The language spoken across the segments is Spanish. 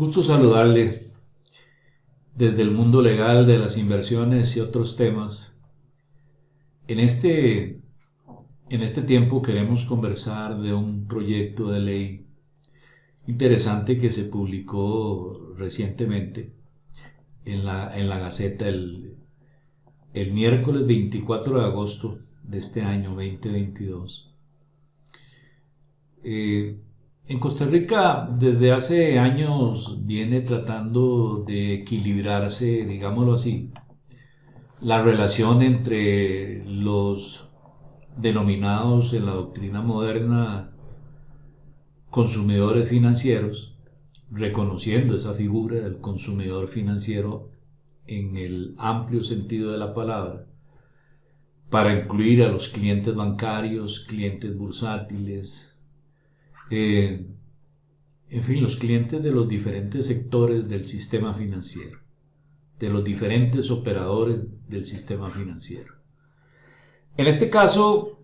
Gusto saludarle desde el mundo legal de las inversiones y otros temas. En este, en este tiempo queremos conversar de un proyecto de ley interesante que se publicó recientemente en la Gaceta el miércoles 24 de agosto de este año 2022. En Costa Rica desde hace años viene tratando de equilibrarse, digámoslo así, la relación entre los denominados en la doctrina moderna consumidores financieros, reconociendo esa figura del consumidor financiero en el amplio sentido de la palabra, para incluir a los clientes bancarios, clientes bursátiles, en fin, los clientes de los diferentes sectores del sistema financiero, de los diferentes operadores del sistema financiero. En este caso,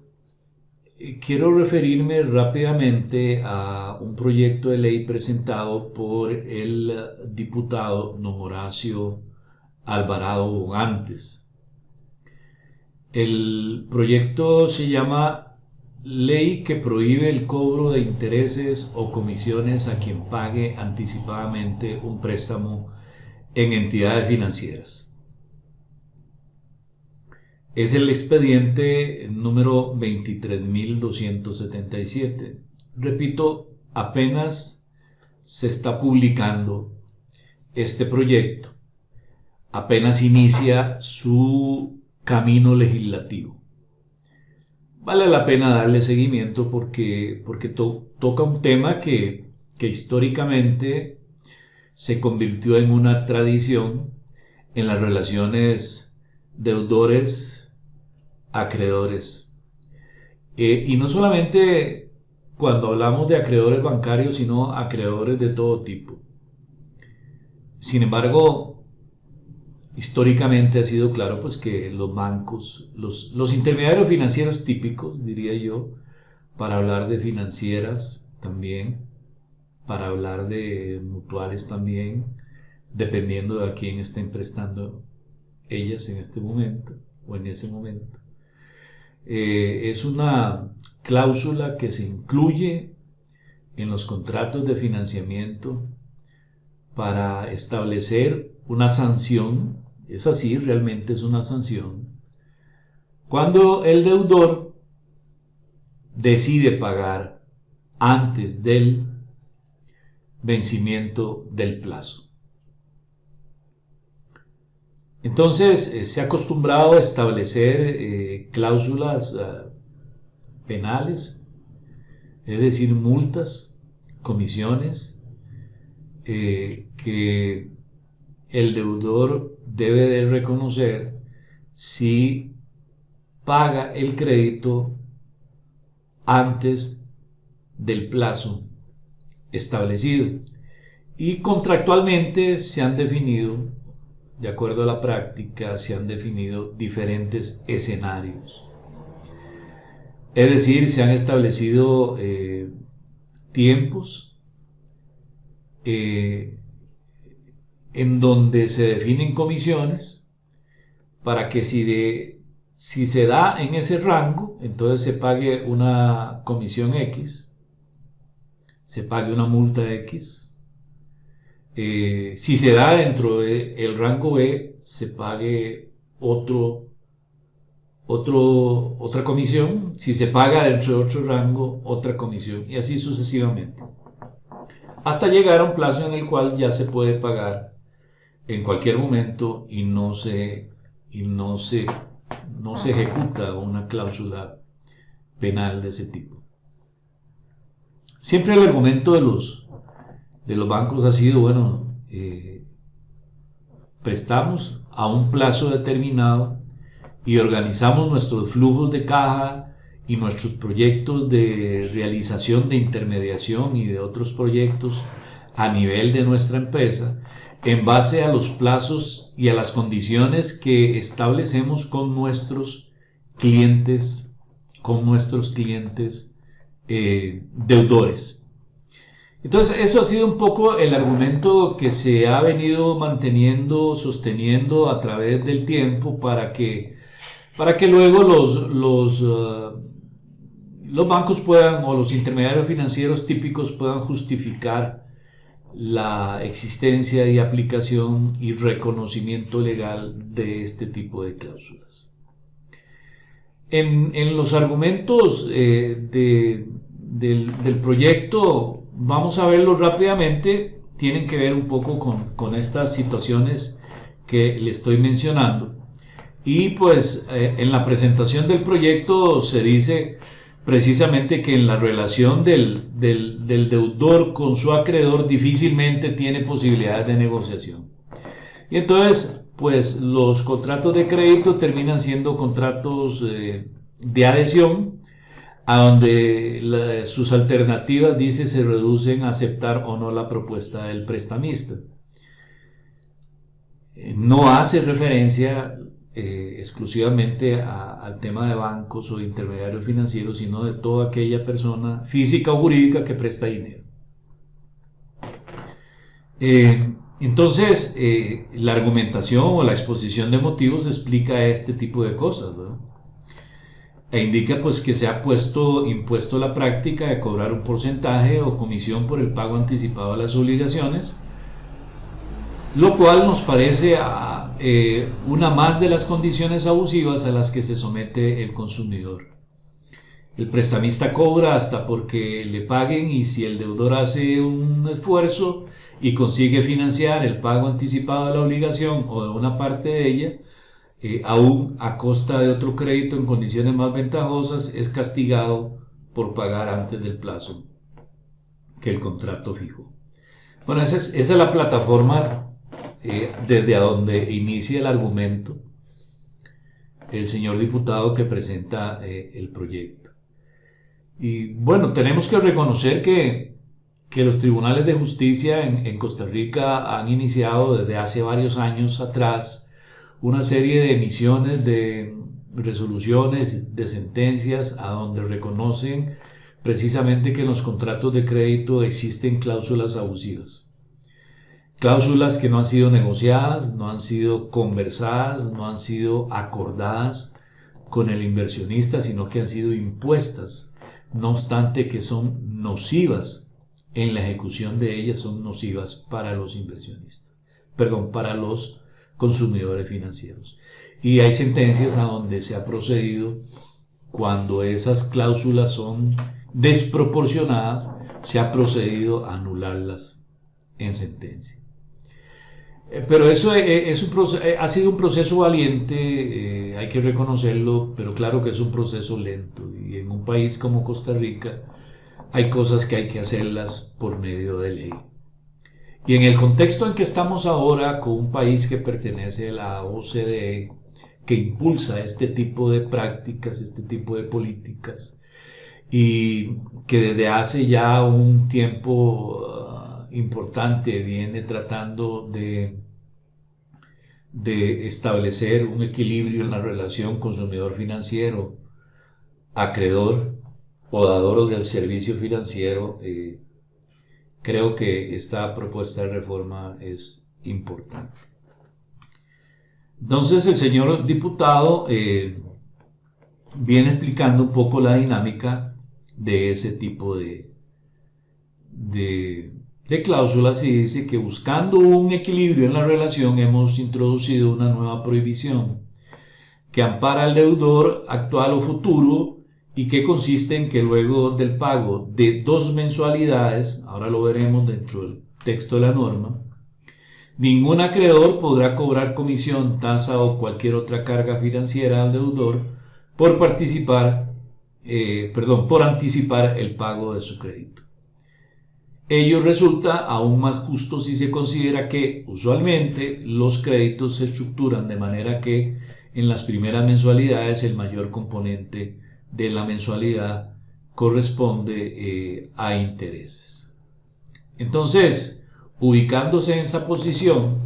quiero referirme rápidamente a un proyecto de ley presentado por el diputado don Horacio Alvarado Bogantes. El proyecto se llama Ley que prohíbe el cobro de intereses o comisiones a quien pague anticipadamente un préstamo en entidades financieras. Es el expediente número 23.277. Repito, apenas se está publicando este proyecto, apenas inicia su camino legislativo. Vale la pena darle seguimiento porque toca un tema que históricamente se convirtió en una tradición en las relaciones deudores-acreedores. Y no solamente cuando hablamos de acreedores bancarios, sino acreedores de todo tipo. Sin embargo, históricamente ha sido claro pues que los bancos, los intermediarios financieros típicos, diría yo, para hablar de financieras también, para hablar de mutuales también, dependiendo de a quién estén prestando ellas en este momento o en ese momento. Es una cláusula que se incluye en los contratos de financiamiento para establecer una sanción. Es así, realmente es una sanción. Cuando el deudor decide pagar antes del vencimiento del plazo. Entonces, se ha acostumbrado a establecer cláusulas penales, es decir, multas, comisiones, que el deudor debe de reconocer si paga el crédito antes del plazo establecido. Y contractualmente se han definido, de acuerdo a la práctica, se han definido diferentes escenarios. Es decir, se han establecido tiempos en donde se definen comisiones para que si se da en ese rango, entonces se pague una comisión X, se pague una multa X. Si se da dentro del rango B, se pague otra comisión. Si se paga dentro de otro rango, otra comisión, y así sucesivamente, hasta llegar a un plazo en el cual ya se puede pagar en cualquier momento y no se ejecuta una cláusula penal de ese tipo. Siempre el argumento de los bancos ha sido, bueno, prestamos a un plazo determinado y organizamos nuestros flujos de caja y nuestros proyectos de realización de intermediación y de otros proyectos a nivel de nuestra empresa en base a los plazos y a las condiciones que establecemos con nuestros clientes deudores. Entonces, eso ha sido un poco el argumento que se ha venido manteniendo, sosteniendo a través del tiempo para que luego los bancos puedan, o los intermediarios financieros típicos puedan justificar la existencia y aplicación y reconocimiento legal de este tipo de cláusulas. En los argumentos del proyecto, vamos a verlos rápidamente, tienen que ver un poco con estas situaciones que le estoy mencionando. Y pues en la presentación del proyecto se dice precisamente que en la relación del deudor con su acreedor difícilmente tiene posibilidades de negociación. Y entonces, pues los contratos de crédito terminan siendo contratos de adhesión, a donde sus alternativas, dice, se reducen a aceptar o no la propuesta del prestamista. No hace referencia exclusivamente al tema de bancos o de intermediarios financieros, sino de toda aquella persona física o jurídica que presta dinero. Entonces, la argumentación o la exposición de motivos explica este tipo de cosas, ¿verdad? E indica pues que se ha impuesto la práctica de cobrar un porcentaje o comisión por el pago anticipado de las obligaciones, lo cual nos parece una más de las condiciones abusivas a las que se somete el consumidor. El prestamista cobra hasta porque le paguen, y si el deudor hace un esfuerzo y consigue financiar el pago anticipado de la obligación o de una parte de ella, aún a costa de otro crédito en condiciones más ventajosas, es castigado por pagar antes del plazo que el contrato fijó. Bueno, esa es la plataforma desde a donde inicia el argumento el señor diputado que presenta el proyecto. Y bueno, tenemos que reconocer que los tribunales de justicia en Costa Rica han iniciado desde hace varios años atrás una serie de emisiones de resoluciones, de sentencias, a donde reconocen precisamente que en los contratos de crédito existen cláusulas abusivas. Cláusulas que no han sido negociadas, no han sido conversadas, no han sido acordadas con el inversionista, sino que han sido impuestas. No obstante que son nocivas en la ejecución de ellas, son nocivas para los inversionistas, para los consumidores financieros. Y hay sentencias a donde se ha procedido, cuando esas cláusulas son desproporcionadas, se ha procedido a anularlas en sentencia. Pero eso ha sido un proceso valiente, hay que reconocerlo, pero claro que es un proceso lento, y en un país como Costa Rica hay cosas que hay que hacerlas por medio de ley. Y en el contexto en que estamos ahora, con un país que pertenece a la OCDE, que impulsa este tipo de prácticas, este tipo de políticas, y que desde hace ya un tiempo importante viene tratando de establecer un equilibrio en la relación consumidor financiero, acreedor o dador del servicio financiero, creo que esta propuesta de reforma es importante. Entonces el señor diputado viene explicando un poco la dinámica de ese tipo de cláusulas, y dice que buscando un equilibrio en la relación hemos introducido una nueva prohibición que ampara al deudor actual o futuro, y que consiste en que luego del pago de 2 mensualidades, ahora lo veremos dentro del texto de la norma, ningún acreedor podrá cobrar comisión, tasa o cualquier otra carga financiera al deudor por anticipar el pago de su crédito. Ello resulta aún más justo si se considera que usualmente los créditos se estructuran de manera que en las primeras mensualidades el mayor componente de la mensualidad corresponde a intereses. Entonces, ubicándose en esa posición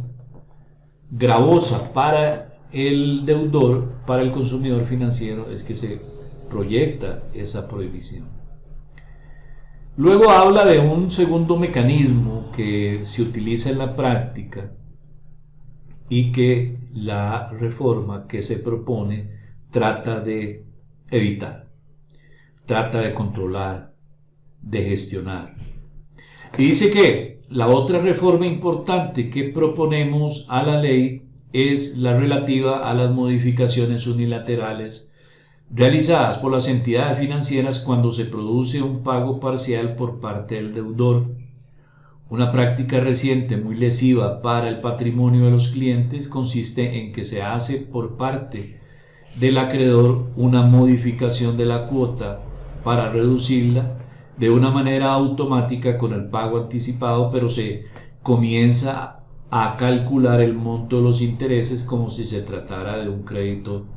gravosa para el deudor, para el consumidor financiero, es que se proyecta esa prohibición. Luego habla de un segundo mecanismo que se utiliza en la práctica y que la reforma que se propone trata de evitar, trata de controlar, de gestionar. Y dice que la otra reforma importante que proponemos a la ley es la relativa a las modificaciones unilaterales realizadas por las entidades financieras cuando se produce un pago parcial por parte del deudor. Una práctica reciente muy lesiva para el patrimonio de los clientes consiste en que se hace por parte del acreedor una modificación de la cuota para reducirla de una manera automática con el pago anticipado, pero se comienza a calcular el monto de los intereses como si se tratara de un crédito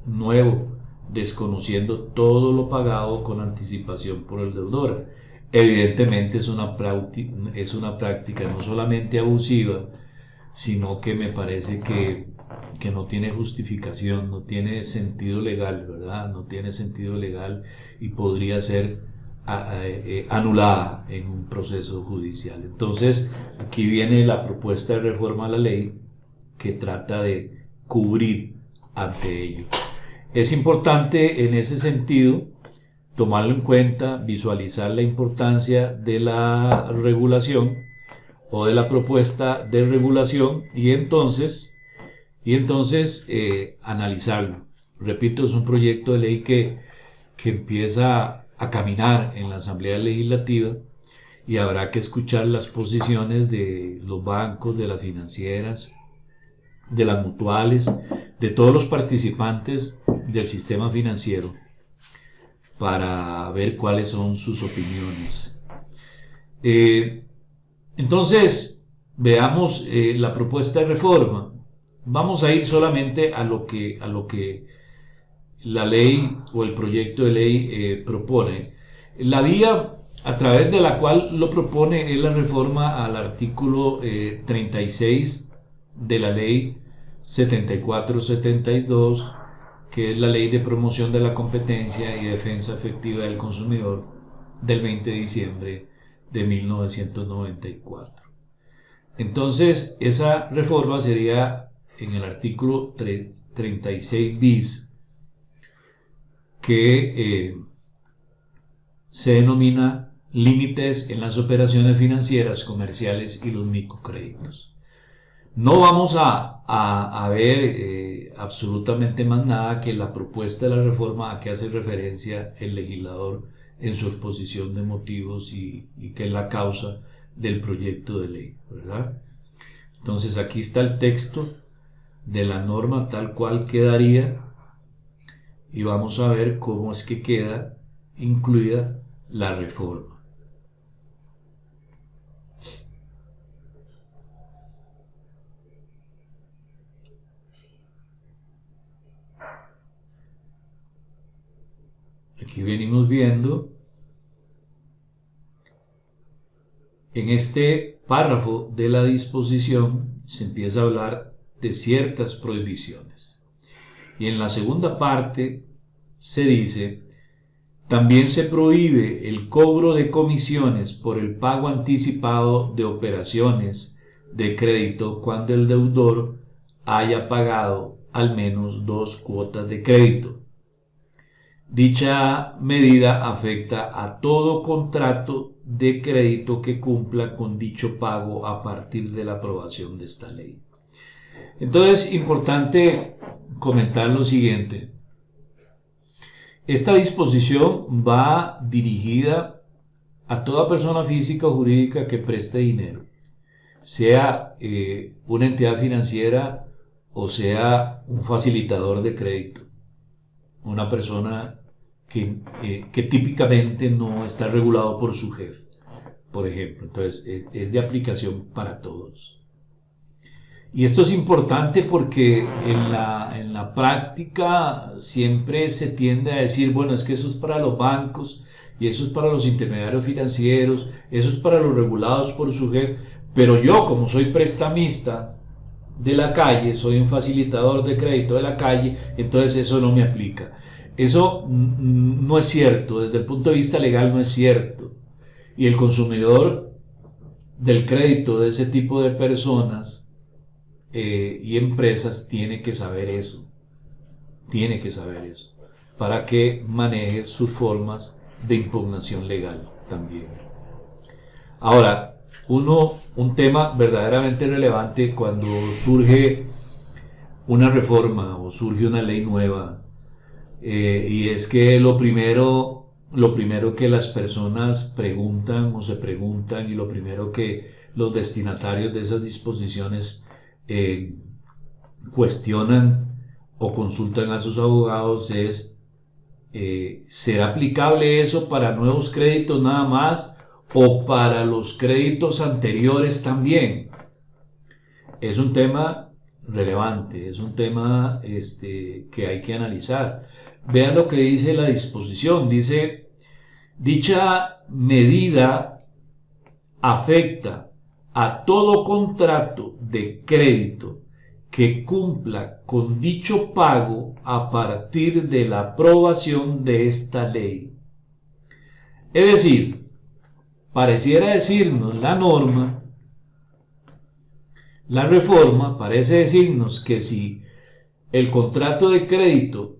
nuevo, desconociendo todo lo pagado con anticipación por el deudor. Evidentemente es una práctica no solamente abusiva, sino que me parece que no tiene justificación, no tiene sentido legal, ¿verdad? No tiene sentido legal y podría ser anulada en un proceso judicial. Entonces, aquí viene la propuesta de reforma a la ley que trata de cubrir ante ello. Es importante en ese sentido tomarlo en cuenta, visualizar la importancia de la regulación o de la propuesta de regulación y entonces analizarlo. Repito, es un proyecto de ley que empieza a caminar en la Asamblea Legislativa y habrá que escuchar las posiciones de los bancos, de las financieras, de las mutuales, de todos los participantes del sistema financiero para ver cuáles son sus opiniones. Entonces, veamos la propuesta de reforma. Vamos a ir solamente a lo que la ley o el proyecto de ley propone. La vía a través de la cual lo propone es la reforma al artículo 36 de la ley 7472, que es la ley de promoción de la competencia y defensa efectiva del consumidor del 20 de diciembre de 1994. Entonces, esa reforma sería en el artículo 36 bis, que se denomina límites en las operaciones financieras, comerciales y los microcréditos. No vamos a ver absolutamente más nada que la propuesta de la reforma a que hace referencia el legislador en su exposición de motivos y que es la causa del proyecto de ley, ¿verdad? Entonces aquí está el texto de la norma tal cual quedaría y vamos a ver cómo es que queda incluida la reforma. Aquí venimos viendo en este párrafo de la disposición se empieza a hablar de ciertas prohibiciones. Y en la segunda parte se dice: también se prohíbe el cobro de comisiones por el pago anticipado de operaciones de crédito cuando el deudor haya pagado al menos 2 cuotas de crédito. Dicha medida afecta a todo contrato de crédito que cumpla con dicho pago a partir de la aprobación de esta ley. Entonces, importante comentar lo siguiente. Esta disposición va dirigida a toda persona física o jurídica que preste dinero, sea una entidad financiera o sea un facilitador de crédito, una persona que típicamente no está regulado por su jefe, por ejemplo. Entonces es de aplicación para todos. Y esto es importante porque en la práctica siempre se tiende a decir, bueno, es que eso es para los bancos y eso es para los intermediarios financieros, eso es para los regulados por su jefe, pero yo, como soy prestamista de la calle, soy un facilitador de crédito de la calle, entonces eso no me aplica. Eso no es cierto, desde el punto de vista legal no es cierto. Y el consumidor del crédito de ese tipo de personas y empresas tiene que saber eso. Tiene que saber eso. Para que maneje sus formas de impugnación legal también. Ahora, un tema verdaderamente relevante cuando surge una reforma o surge una ley nueva, y es que lo primero que las personas preguntan o se preguntan, y lo primero que los destinatarios de esas disposiciones cuestionan o consultan a sus abogados es: ¿será aplicable eso para nuevos créditos nada más o para los créditos anteriores también? Es un tema relevante, es un tema que hay que analizar. Vean lo que dice la disposición. Dice: dicha medida afecta a todo contrato de crédito que cumpla con dicho pago a partir de la aprobación de esta ley. Es decir, pareciera decirnos la norma, la reforma parece decirnos que si el contrato de crédito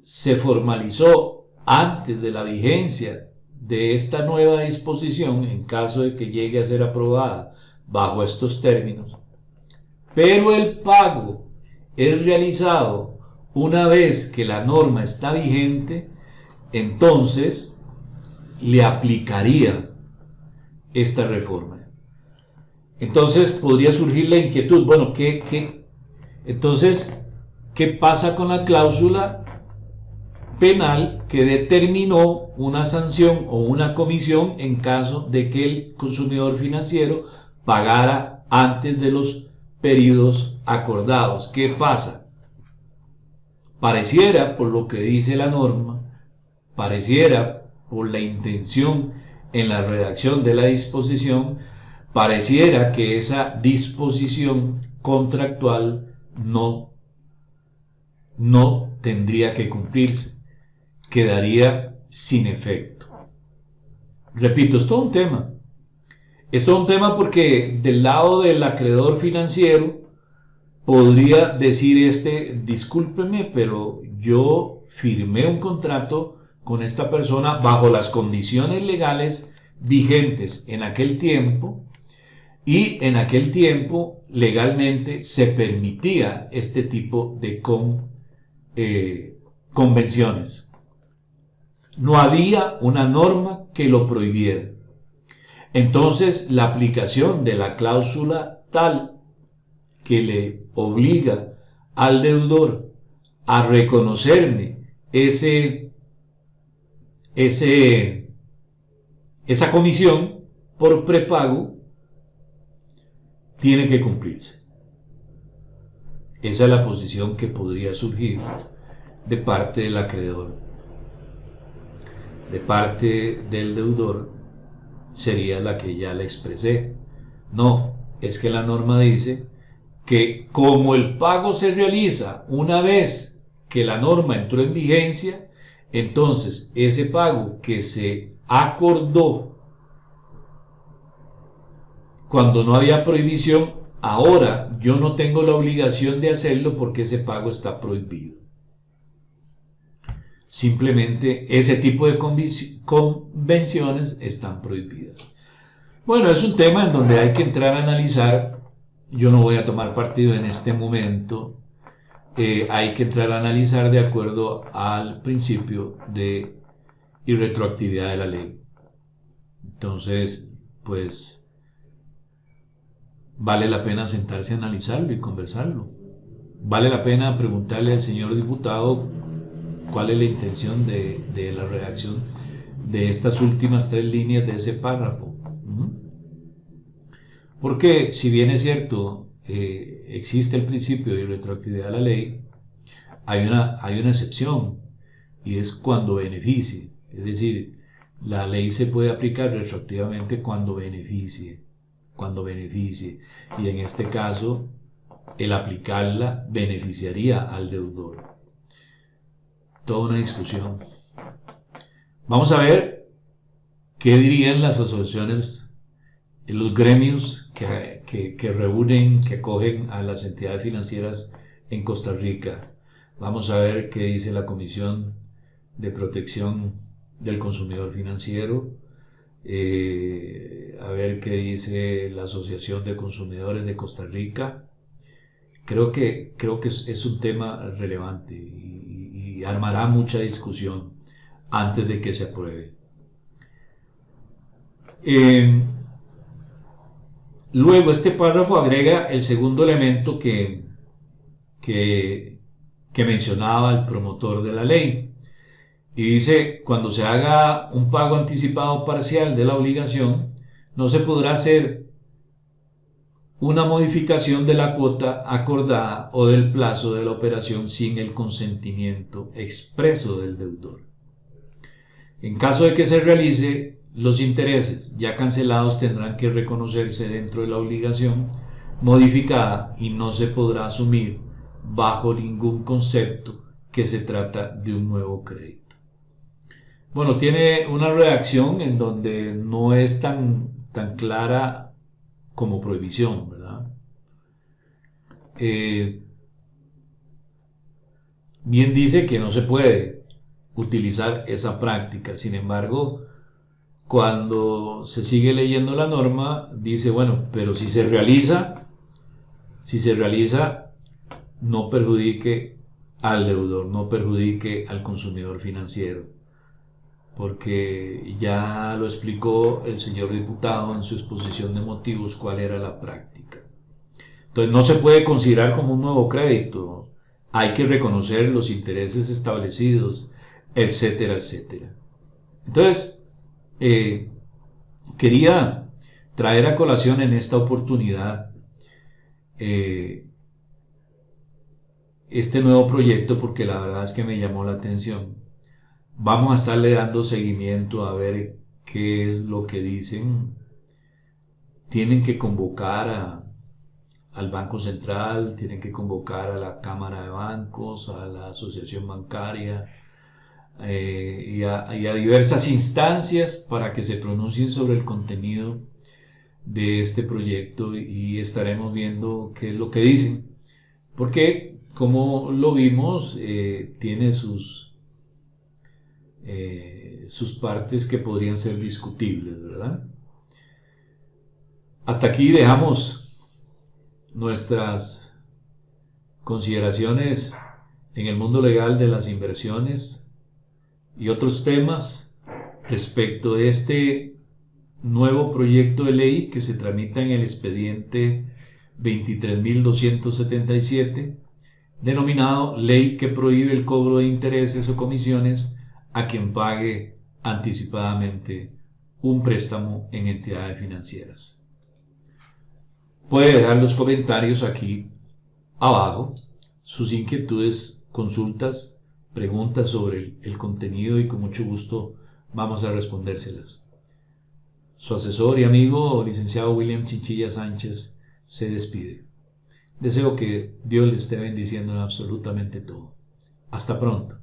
se formalizó antes de la vigencia de esta nueva disposición, en caso de que llegue a ser aprobada bajo estos términos, pero el pago es realizado una vez que la norma está vigente, entonces le aplicaría esta reforma. Entonces podría surgir la inquietud: bueno, entonces, ¿qué pasa con la cláusula penal que determinó una sanción o una comisión en caso de que el consumidor financiero pagara antes de los periodos acordados? ¿Qué pasa? Pareciera, por lo que dice la norma, pareciera, por la intención en la redacción de la disposición, pareciera que esa disposición contractual no tendría que cumplirse, quedaría sin efecto. Repito, es todo un tema. Es todo un tema porque del lado del acreedor financiero podría decir discúlpeme, pero yo firmé un contrato con esta persona bajo las condiciones legales vigentes en aquel tiempo, y en aquel tiempo legalmente se permitía este tipo de convenciones. No había una norma que lo prohibiera. Entonces, la aplicación de la cláusula tal que le obliga al deudor a reconocerme esa comisión por prepago tiene que cumplirse. Esa es la posición que podría surgir de parte del acreedor. De parte del deudor sería la que ya le expresé. No, es que la norma dice que como el pago se realiza una vez que la norma entró en vigencia, entonces ese pago que se acordó cuando no había prohibición, ahora yo no tengo la obligación de hacerlo porque ese pago está prohibido. Simplemente ese tipo de convenciones están prohibidas. Bueno, es un tema en donde hay que entrar a analizar. Yo no voy a tomar partido en este momento. Hay que entrar a analizar de acuerdo al principio de irretroactividad de la ley. Entonces, pues vale la pena sentarse a analizarlo y conversarlo. Vale la pena preguntarle al señor diputado cuál es la intención de la redacción de estas últimas 3 líneas de ese párrafo. Porque si bien es cierto, existe el principio de irretroactividad de la ley, hay una excepción, y es cuando beneficie. Es decir, la ley se puede aplicar retroactivamente cuando beneficie. Y en este caso, el aplicarla beneficiaría al deudor. Toda una discusión. Vamos a ver ¿qué dirían las asociaciones, los gremios que reúnen, que acogen a las entidades financieras en Costa Rica? Vamos a ver qué dice la Comisión de Protección del Consumidor Financiero, a ver qué dice la Asociación de Consumidores de Costa Rica. Creo que es un tema relevante y armará mucha discusión antes de que se apruebe. Luego este párrafo agrega el segundo elemento que mencionaba el promotor de la ley. Y dice, cuando se haga un pago anticipado parcial de la obligación, no se podrá hacer una modificación de la cuota acordada o del plazo de la operación sin el consentimiento expreso del deudor. En caso de que se realice, los intereses ya cancelados tendrán que reconocerse dentro de la obligación modificada y no se podrá asumir bajo ningún concepto que se trata de un nuevo crédito. Bueno, tiene una redacción en donde no es tan clara como prohibición, ¿verdad? Bien dice que no se puede utilizar esa práctica. Sin embargo, cuando se sigue leyendo la norma, dice, bueno, pero si se realiza, no perjudique al deudor, no perjudique al consumidor financiero, porque ya lo explicó el señor diputado en su exposición de motivos cuál era la práctica. Entonces no se puede considerar como un nuevo crédito, hay que reconocer los intereses establecidos, etcétera, etcétera. Entonces, quería traer a colación en esta oportunidad este nuevo proyecto porque la verdad es que me llamó la atención. Vamos a estarle dando seguimiento a ver qué es lo que dicen. Tienen que convocar al Banco Central, tienen que convocar a la Cámara de Bancos, a la Asociación Bancaria y a diversas instancias para que se pronuncien sobre el contenido de este proyecto y estaremos viendo qué es lo que dicen. Porque, como lo vimos, tiene sus partes que podrían ser discutibles, ¿verdad? Hasta aquí dejamos nuestras consideraciones en el mundo legal de las inversiones y otros temas respecto de este nuevo proyecto de ley que se tramita en el expediente 23.277, denominado Ley que prohíbe el cobro de intereses o comisiones a quien pague anticipadamente un préstamo en entidades financieras. Puede dejar los comentarios aquí abajo, sus inquietudes, consultas, preguntas sobre el contenido y con mucho gusto vamos a respondérselas. Su asesor y amigo, licenciado William Chinchilla Sánchez, se despide. Deseo que Dios le esté bendiciendo en absolutamente todo. Hasta pronto.